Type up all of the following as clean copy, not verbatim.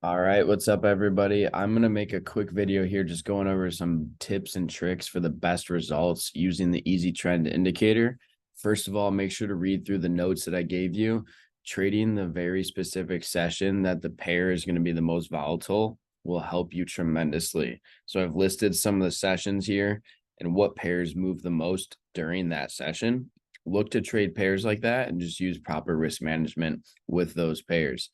All right, what's up, everybody? I'm going to make a quick video here just going over some tips and tricks for the best results using the easy trend indicator. First of all, make sure to read through the notes that I gave you. Trading the very specific session that the pair is going to be the most volatile will help you tremendously. So I've listed some of the sessions here and what pairs move the most during that session. Look to trade pairs like that and just use proper risk management with those pairs.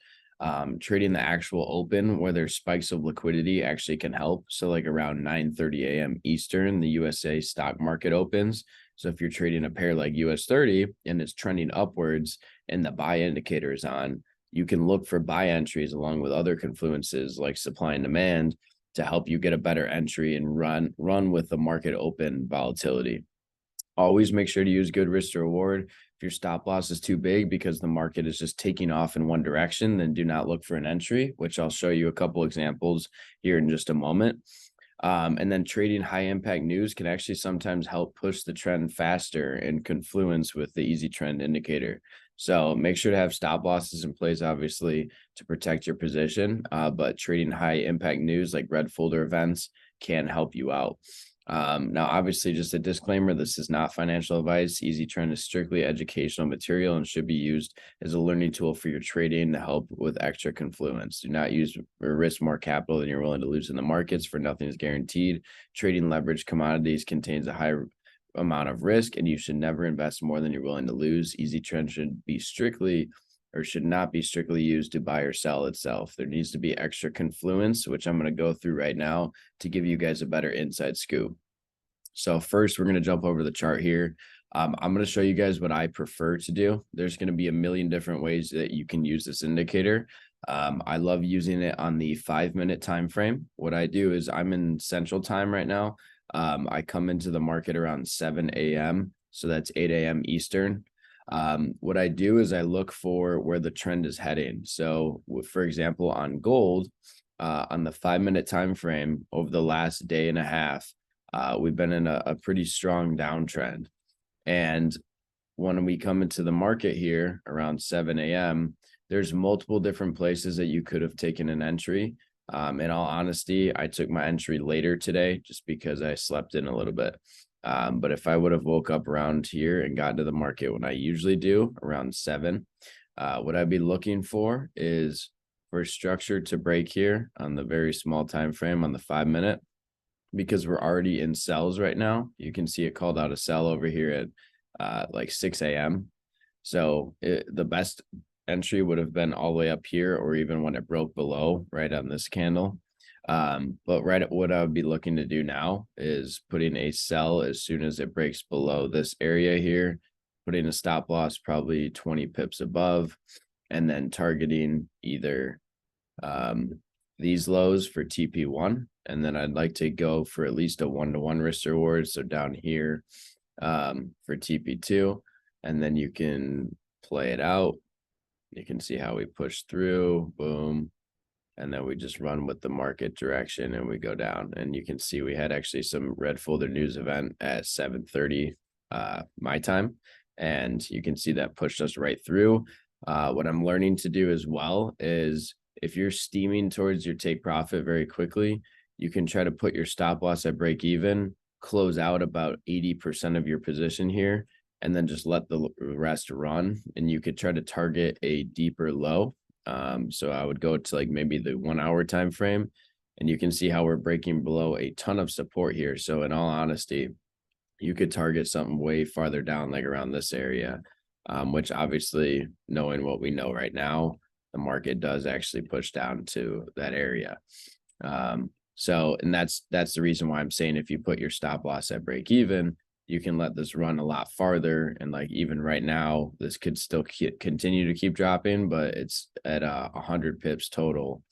Trading the actual open where there's spikes of liquidity actually can help. So like around 9:30 a.m. Eastern, the USA stock market opens. So if you're trading a pair like US 30 and it's trending upwards and the buy indicator is on, you can look for buy entries along with other confluences like supply and demand to help you get a better entry and run with the market open volatility. Always make sure to use good risk to reward. If your stop loss is too big because the market is just taking off in one direction, then do not look for an entry, which I'll show you a couple examples here in just a moment. And then trading high impact news can actually sometimes help push the trend faster in confluence with the easy trend indicator. So make sure to have stop losses in place, obviously, to protect your position. But trading high impact news like red folder events can help you out. Now, obviously, just a disclaimer, this is not financial advice. Easy Trend is strictly educational material and should be used as a learning tool for your trading to help with extra confluence. Do not use or risk more capital than you're willing to lose in the markets, for nothing is guaranteed. Trading leveraged commodities contains a high amount of risk, and you should never invest more than you're willing to lose. Easy Trend should not be strictly used to buy or sell itself. There needs to be extra confluence, which I'm going to go through right now to give you guys a better inside scoop. So first, we're going to jump over the chart here. I'm going to show you guys what I prefer to do. There's going to be a million different ways that you can use this indicator. I love using it on the 5-minute time frame. What I do is I'm in Central Time right now. I come into the market around 7 a.m. So that's 8 a.m. Eastern. What I do is I look for where the trend is heading. So for example, on gold, on the 5-minute time frame over the last day and a half, we've been in a pretty strong downtrend. And when we come into the market here around 7 a.m., there's multiple different places that you could have taken an entry. In all honesty, I took my entry later today just because I slept in a little bit. But if I would have woke up around here and got to the market when I usually do around 7, what I'd be looking for is for structure to break here on the very small time frame on the 5-minute, because we're already in sells right now. You can see it called out a sell over here at like 6 a.m. So the best entry would have been all the way up here, or even when it broke below right on this candle. But what I would be looking to do now is putting a sell as soon as it breaks below this area here, putting a stop loss probably 20 pips above, and then targeting either these lows for TP1. And then I'd like to go for at least a 1-to-1 risk reward. So down here for TP2, and then you can play it out. You can see how we push through, boom. And then we just run with the market direction and we go down. And you can see we had actually some red folder news event at 7:30 my time. And you can see that pushed us right through. What I'm learning to do as well is if you're steaming towards your take profit very quickly, you can try to put your stop loss at break even, close out about 80% of your position here, and then just let the rest run. And you could try to target a deeper low. So I would go to like maybe the 1-hour time frame, and you can see how we're breaking below a ton of support here. So in all honesty, you could target something way farther down, like around this area, which obviously, knowing what we know right now, the market does actually push down to that area. And that's the reason why I'm saying if you put your stop loss at break even, you can let this run a lot farther. And like even right now, this could still continue to keep dropping, but it's at 100 pips total.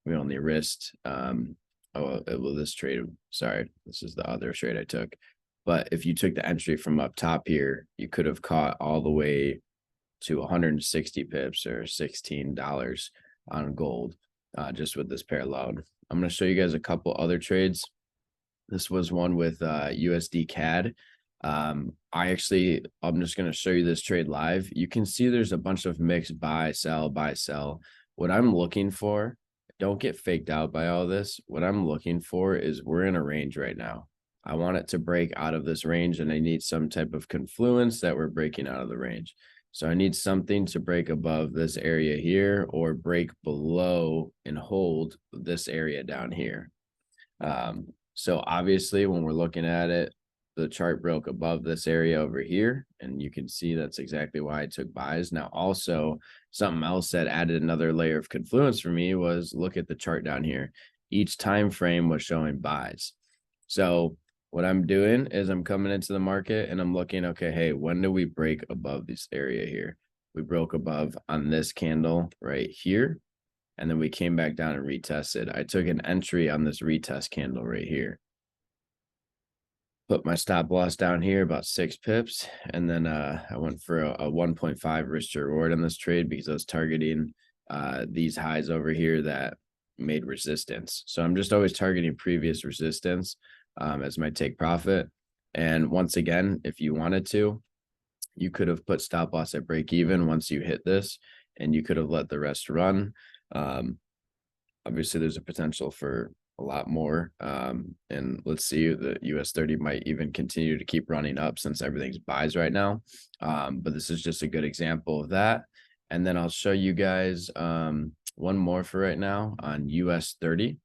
We only risked this trade. Sorry, this is the other trade I took. But if you took the entry from up top here, you could have caught all the way to 160 pips or $16 on gold just with this pair alone. I'm going to show you guys a couple other trades. This was one with USD CAD. I'm just going to show you this trade live. You can see there's a bunch of mixed buy, sell. What I'm looking for don't get faked out by all this. What I'm looking for is we're in a range right now. I want it to break out of this range, and I need some type of confluence that we're breaking out of the range. So I need something to break above this area here or break below and hold this area down here. So obviously when we're looking at it, the chart broke above this area over here, and you can see that's exactly why I took buys. Now, also something else that added another layer of confluence for me was look at the chart down here. Each time frame was showing buys. So what I'm doing is I'm coming into the market and I'm looking, okay, hey, when do we break above this area here? We broke above on this candle right here, and then we came back down and retested. I took an entry on this retest candle right here. Put my stop loss down here about 6 pips, and then I went for a 1.5 risk to reward on this trade because I was targeting these highs over here that made resistance. So I'm just always targeting previous resistance as my take profit. And once again, if you wanted to, you could have put stop loss at break even once you hit this, and you could have let the rest run. Obviously, there's a potential for a lot more. And let's see, the US 30 might even continue to keep running up since everything's buys right now. But this is just a good example of that. And then I'll show you guys one more for right now on US 30.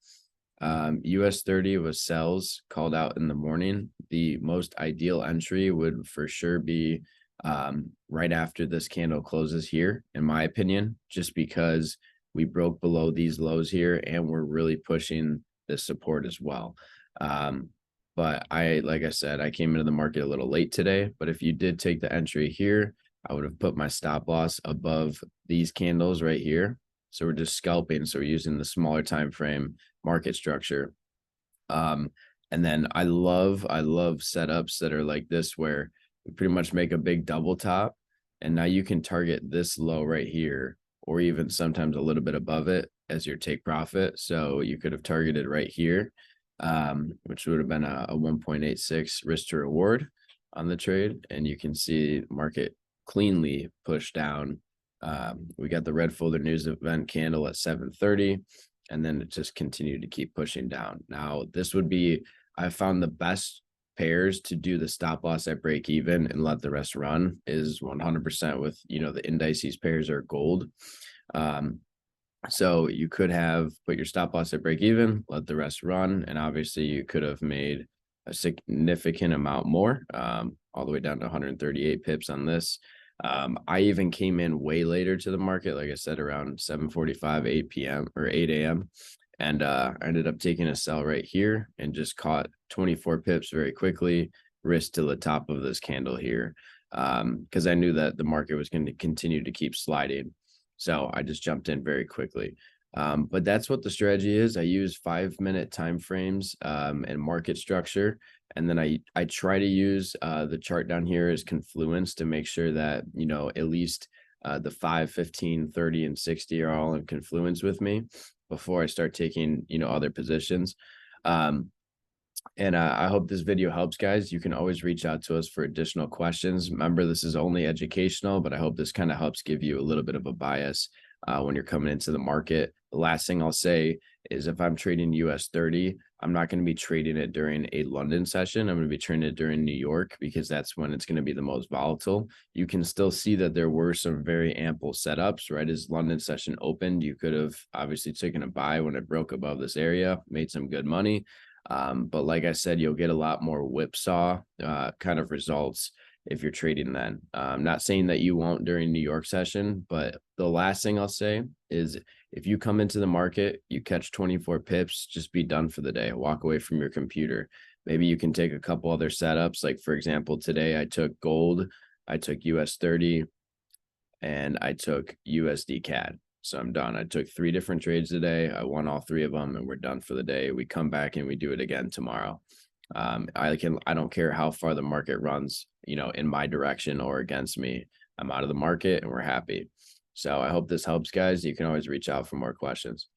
US 30 was sells called out in the morning. The most ideal entry would for sure be right after this candle closes here, in my opinion, just because we broke below these lows here and we're really pushing this support as well. But like I said, I came into the market a little late today, but if you did take the entry here, I would have put my stop loss above these candles right here. So we're just scalping. So we're using the smaller time frame market structure. And then I love setups that are like this, where we pretty much make a big double top, and now you can target this low right here, or even sometimes a little bit above it as your take profit. So you could have targeted right here, which would have been a 1.86 risk to reward on the trade. And you can see market cleanly pushed down. We got the red folder news event candle at 7:30, and then it just continued to keep pushing down. Now, this would be, I found the best pairs to do the stop loss at break even and let the rest run is 100% with, the indices pairs are gold. So you could have put your stop loss at break even, let the rest run, and obviously you could have made a significant amount more, all the way down to 138 pips on this. I even came in way later to the market, like I said, around 7:45, 8 p.m. or 8 a.m. And I ended up taking a sell right here and just caught 24 pips very quickly, risk to the top of this candle here, because I knew that the market was going to continue to keep sliding. So I just jumped in very quickly. But that's what the strategy is. I use 5-minute time frames and market structure. And then I try to use the chart down here as confluence to make sure that, at least the 5, 15, 30, and 60 are all in confluence with me before I start taking, other positions. And I hope this video helps, guys. You can always reach out to us for additional questions. Remember, this is only educational, but I hope this kind of helps give you a little bit of a bias when you're coming into the market. The last thing I'll say is if I'm trading US 30, I'm not going to be trading it during a London session. I'm going to be trading it during New York because that's when it's going to be the most volatile. You can still see that there were some very ample setups, right? As London session opened, you could have obviously taken a buy when it broke above this area, made some good money. But like I said, you'll get a lot more whipsaw kind of results if you're trading then. I'm not saying that you won't during New York session, but the last thing I'll say is if you come into the market, you catch 24 pips, just be done for the day. Walk away from your computer. Maybe you can take a couple other setups. Like, for example, today I took gold, I took US 30, and I took USD CAD. So I'm done. I took 3 different trades today. I won all 3 of them, and we're done for the day. We come back and we do it again tomorrow. I don't care how far the market runs, in my direction or against me. I'm out of the market and we're happy. So I hope this helps, guys. You can always reach out for more questions.